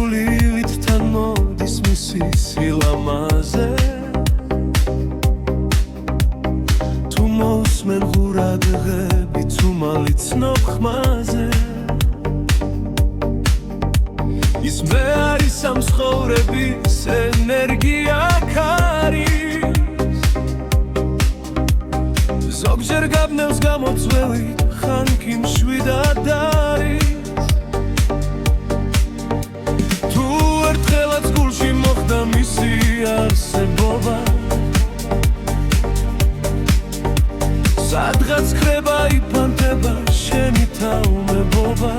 სულით თან მოდის მისი სილამაზე თუ მოსმენ ყურადღები თუ მალიცნობ ხმაზე ის მე არის ამ ცხოვრების ენერგია ქარის ზოგჯერ გაბნევს გამოწვევი ხან კი მშვიდად არის თუ ერთხელაც გულში მოხდა მისი არსებობა სადღაც ხრება იფანტება შენი თაუმებობა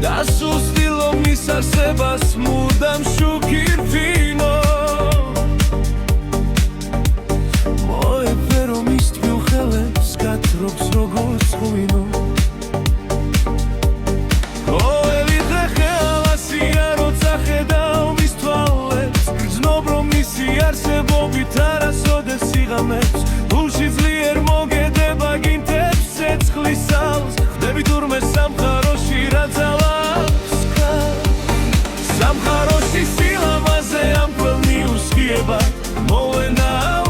და სუსტილო მის არსებას მუდამ შუქი რფინო მოეფერო მის თბილ ხელებს გათრობს როგორც ღვინო ოელი ხეხელასია როცა ხედავ მის თვალებს გრძნობ რომ მისი არსებობით არასოდეს იღამებს გულში ძლიერ მოგედება გინთებს ცეცხლის ალს ხდები თურმე სამყაროში რაც ალავს სამყაროში სილამაზე ამ ყველნი უსხიება მოვენა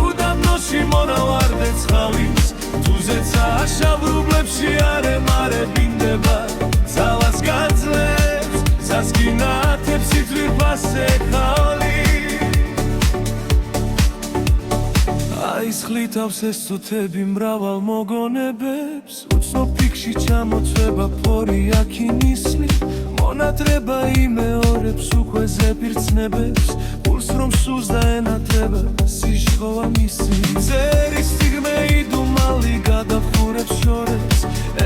უდაბნოში მონავარდე ცხალის თუზეცა შავრუბლებში არემარებინდება ძალას გაძლევს სასკინათებს ითვირფასე ხალი აისხლითავს ეს წუთები მრავალ მოგონებებს უცნობ ფიქში ჩამოცვება ფორი აქინისლი მონატრება იმეორებს უკვე ზეპირცნებებს პულს რომ სულს დაენატრება სიშხოვა მისი წერის სიგმე იდუმალი გადახურებს შორებს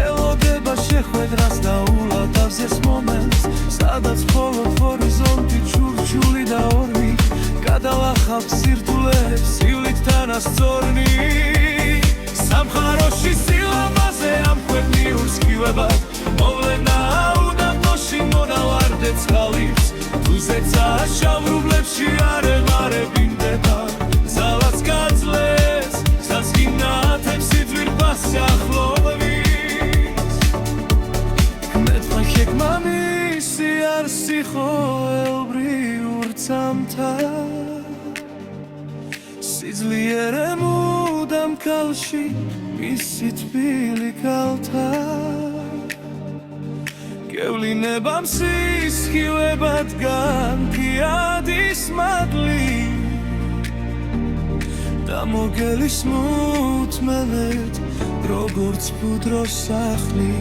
ელოდება შეხვედრას და ულადავს ეს მომენტს სადაც მხოლოდ ჰორიზონტი ჩურჩული და ორმი გადალახავთ სირთულეებს სივლით თანასწორნი სამყაროში სილამაზე ამ ქვეყნი უსქივებად მოვლენა უდაბნოში მონავარდე ცხალის თუზეცა შავრუბლებში არემარებინდება ძალას გაძლეს სასკინათებს ითვირფასე ახლოვების კმეთმა შექმნა მისი არსი ყოველბრივ რცამთა სიძლიერე მუდამ კალში მისი თბილი კალთა გევლინება მსისხივებად განქიადის მადლი და მოგელის მუთმელეთ როგორც ფუდროს სახლი